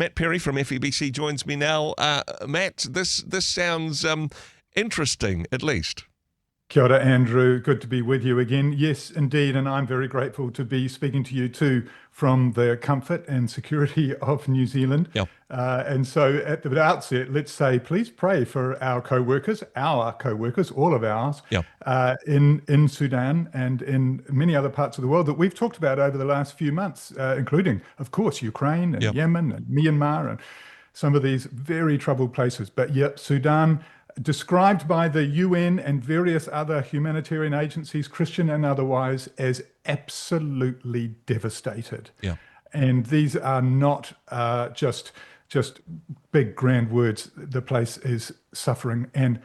Matt Perry from FEBC joins me now. Matt, this sounds interesting, at least. Kia ora, Andrew. Good to be with you again. Yes, indeed, and I'm very grateful to be speaking to you too from the comfort and security of New Zealand. Yep. And so at the outset, let's say, please pray for our co-workers, all of ours, Yep. in Sudan and in many other parts of the world that we've talked about over the last few months, including, of course, Ukraine and Yep. Yemen and Myanmar and some of these very troubled places. But yet Sudan, described by the UN and various other humanitarian agencies, Christian and otherwise, as absolutely devastated. Yeah. And these are not just big grand words. The place is suffering, and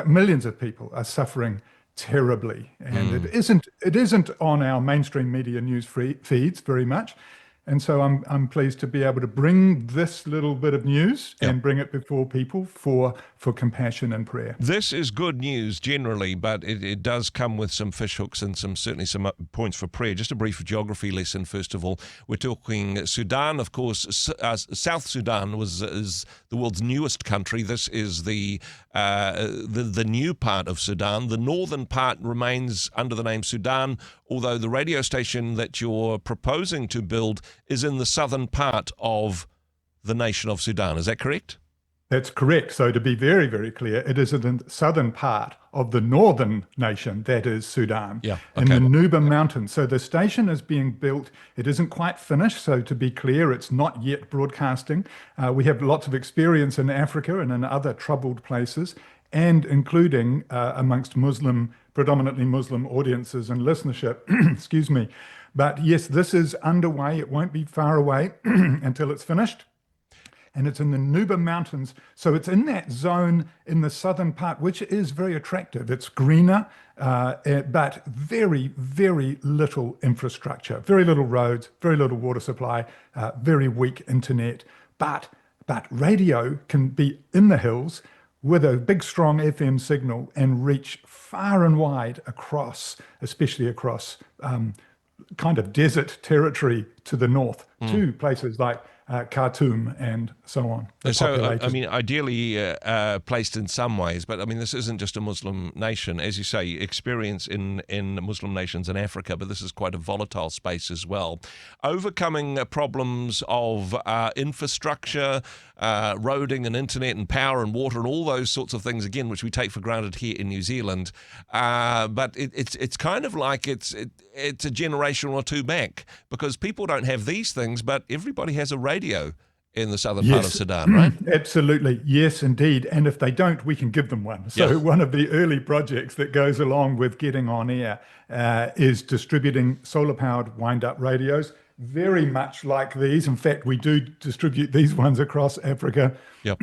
millions of people are suffering terribly. And it isn't on our mainstream media news feeds very much. And so I'm pleased to be able to bring this little bit of news and bring it before people for compassion and prayer. This is good news generally, but it does come with some fishhooks and certainly some points for prayer. Just a brief geography lesson, first of all. We're talking Sudan, of course. South Sudan is the world's newest country. This is the new part of Sudan. The northern part remains under the name Sudan, although the radio station that you're proposing to build is in the southern part of the nation of Sudan. Is that correct? That's correct. So to be very, very clear, it is in the southern part of the northern nation, that is Sudan, in the Nuba Mountains. So the station is being built. It isn't quite finished. So to be clear, it's not yet broadcasting. We have lots of experience in Africa and in other troubled places, and including amongst predominantly Muslim audiences and listenership, excuse me. But yes, this is underway. It won't be far away until it's finished. And it's in the Nuba Mountains. So it's in that zone in the southern part, which is very attractive. It's greener, but very, very little infrastructure, very little roads, very little water supply, very weak internet. But radio can be in the hills with a big, strong FM signal and reach far and wide across, especially across kind of desert territory to the north, to places like Khartoum and so on. So, I mean, ideally placed in some ways, but I mean, this isn't just a Muslim nation. As you say, experience in Muslim nations in Africa, but this is quite a volatile space as well. Overcoming problems of infrastructure, roading and internet and power and water and all those sorts of things, again, which we take for granted here in New Zealand. But it's kind of like it's a generation or two back, because people don't have these things, but everybody has a radio in the southern part of Sudan, right? Absolutely. Yes, indeed. And if they don't, we can give them one. So one of the early projects that goes along with getting on air is distributing solar-powered wind-up radios, very much like these. In fact, we do distribute these ones across Africa. Yep.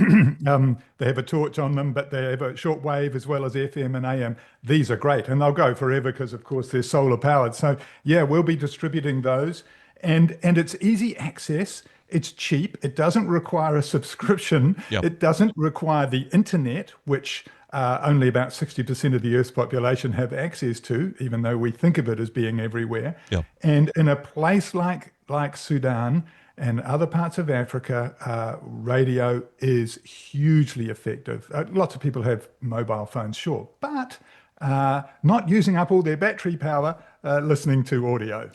They have a torch on them, but they have a short wave as well as FM and AM. These are great, and they'll go forever because, of course, they're solar-powered. So, yeah, we'll be distributing those. And it's easy access. It's cheap. It doesn't require a subscription. Yep. It doesn't require the internet, which only about 60% of the Earth's population have access to, even though we think of it as being everywhere. Yep. And in a place like Sudan and other parts of Africa, radio is hugely effective. Lots of people have mobile phones, sure, but not using up all their battery power listening to audio.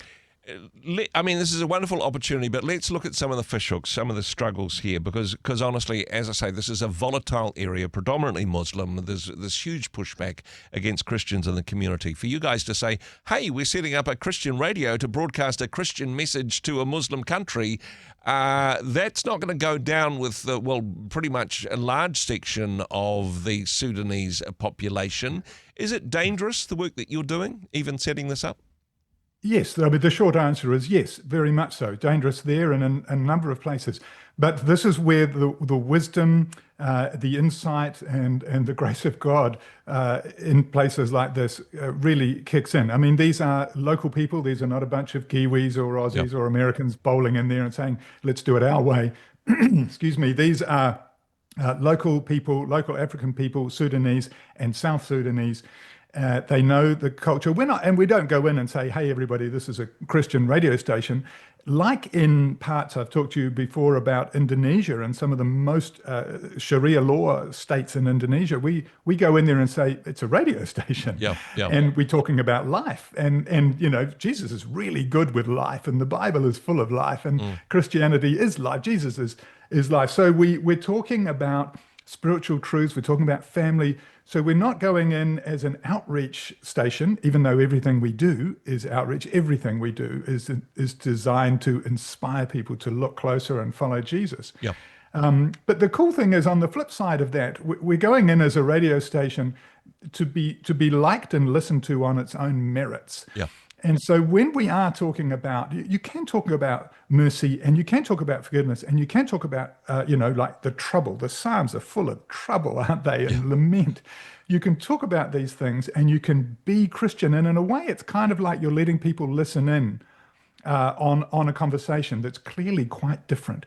I mean, this is a wonderful opportunity, but let's look at some of the fishhooks, some of the struggles here, because honestly, as I say, this is a volatile area, predominantly Muslim. There's this huge pushback against Christians in the community. For you guys to say, hey, we're setting up a Christian radio to broadcast a Christian message to a Muslim country, that's not going to go down with, pretty much a large section of the Sudanese population. Is it dangerous, the work that you're doing, even setting this up? Yes, I mean, the short answer is yes, very much so. Dangerous there and in a number of places. But this is where the wisdom, the insight and the grace of God in places like this really kicks in. I mean, these are local people. These are not a bunch of Kiwis or Aussies or Americans bowling in there and saying, let's do it our way. Excuse me. These are local people, local African people, Sudanese and South Sudanese. They know the culture. We don't go in and say, "Hey, everybody, this is a Christian radio station." Like in parts I've talked to you before about Indonesia and some of the most Sharia law states in Indonesia, we go in there and say it's a radio station, and we're talking about life, and Jesus is really good with life, and the Bible is full of life, and Christianity is life. Jesus is life. So we're talking about spiritual truths. We're talking about family. So we're not going in as an outreach station, even though everything we do is outreach. Everything we do is designed to inspire people to look closer and follow Jesus. Yeah. But the cool thing is, on the flip side of that, we're going in as a radio station to be liked and listened to on its own merits. Yeah. And so when we are talking about, you can talk about mercy, and you can talk about forgiveness, and you can talk about, like the trouble. The Psalms are full of trouble, aren't they? And lament. You can talk about these things, and you can be Christian. And in a way, it's kind of like you're letting people listen in on a conversation that's clearly quite different.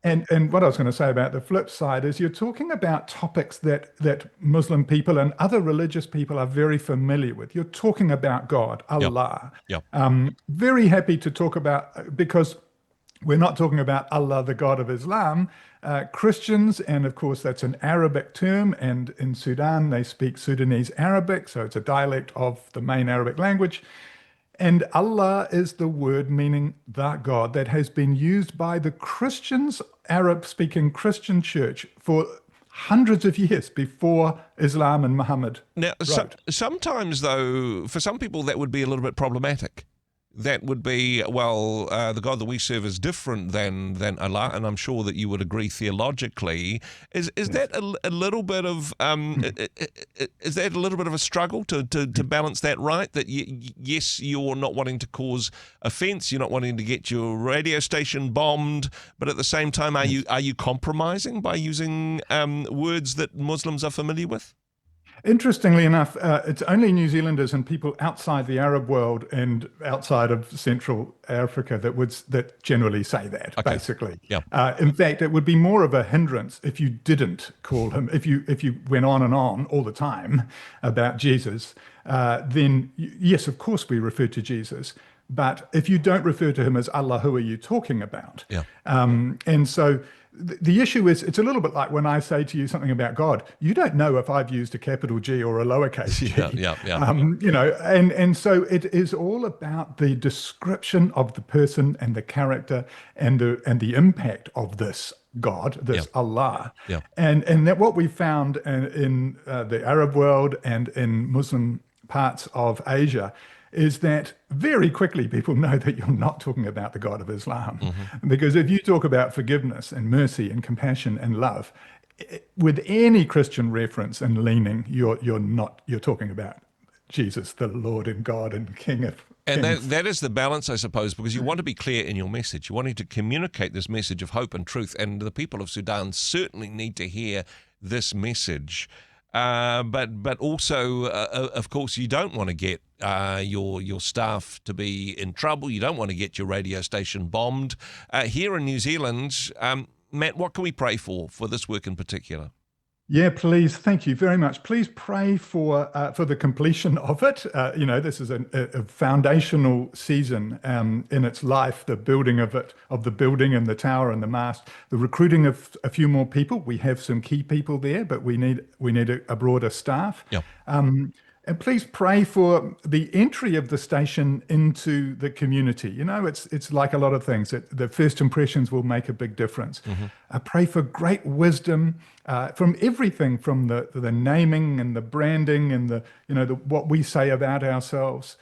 And what I was going to say about the flip side is you're talking about topics that Muslim people and other religious people are very familiar with. You're talking about God, Allah. Very happy to talk about, because we're not talking about Allah, the God of Islam. Christians, and of course that's an Arabic term, and in Sudan they speak Sudanese Arabic, so it's a dialect of the main Arabic language. And Allah is the word meaning the God that has been used by the Christians, Arab-speaking Christian church, for hundreds of years before Islam and Muhammad wrote. Sometimes, though, for some people that would be a little bit problematic. That would be, the God that we serve is different than Allah, and I'm sure that you would agree theologically. Is that a little bit of is that a little bit of a struggle to balance that right? That yes, you're not wanting to cause offence, you're not wanting to get your radio station bombed, but at the same time, are you compromising by using words that Muslims are familiar with? Interestingly enough, it's only New Zealanders and people outside the Arab world and outside of Central Africa that generally say that, basically. In fact, it would be more of a hindrance if you didn't call him, if you went on and on all the time about Jesus, then yes, of course we refer to Jesus. But if you don't refer to him as Allah, who are you talking about? And so the issue is, it's a little bit like when I say to you something about God, you don't know if I've used a capital G or a lowercase g. And so it is all about the description of the person and the character and the impact of this God, this Allah. And that what we found in the Arab world and in Muslim parts of Asia is that very quickly people know that you're not talking about the God of Islam. Because if you talk about forgiveness and mercy and compassion and love, with any Christian reference and leaning, you're talking about Jesus, the Lord and God and King of And that is the balance, I suppose, because you want to be clear in your message. You wanting to communicate this message of hope and truth, and the people of Sudan certainly need to hear this message. But also, of course, you don't want to get your staff to be in trouble. You don't want to get your radio station bombed. Here in New Zealand, Matt, what can we pray for this work in particular? Yeah, please. Thank you very much. Please pray for the completion of it. This is a foundational season in its life, the building of the building and the tower and the mast, the recruiting of a few more people. We have some key people there, but we need a broader staff. And please pray for the entry of the station into the community. It's like a lot of things. The first impressions will make a big difference. I pray for great wisdom from everything, from the naming and the branding and what we say about ourselves,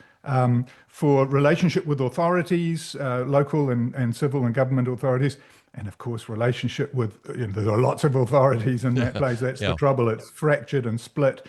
for relationship with authorities, local and civil and government authorities. And of course, relationship with, there are lots of authorities in that place. That's the trouble. It's fractured and split.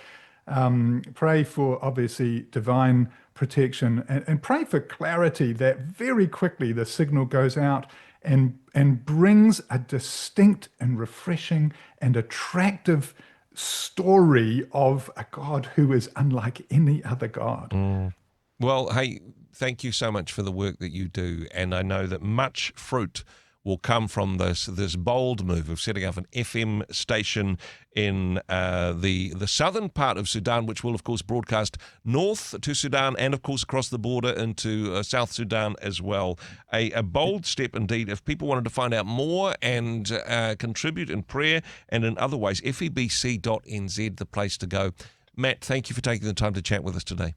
Pray for, obviously, divine protection, and pray for clarity, that very quickly the signal goes out and brings a distinct and refreshing and attractive story of a God who is unlike any other God. Well, hey, thank you so much for the work that you do. And I know that much fruit will come from this bold move of setting up an FM station in the southern part of Sudan, which will, of course, broadcast north to Sudan and, of course, across the border into South Sudan as well. A bold step indeed. If people wanted to find out more and contribute in prayer and in other ways, FEBC.NZ, the place to go. Matt, thank you for taking the time to chat with us today.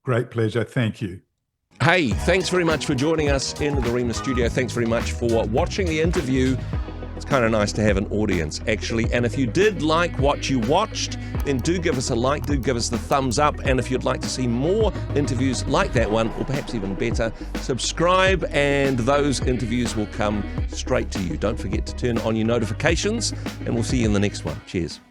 Great pleasure. Thank you. Hey, thanks very much for joining us in the Rhema studio. Thanks very much for watching the interview. It's kind of nice to have an audience, actually. And if you did like what you watched, then do give us a like, do give us the thumbs up. And if you'd like to see more interviews like that one, or perhaps even better, subscribe and those interviews will come straight to you. Don't forget to turn on your notifications, and we'll see you in the next one. Cheers.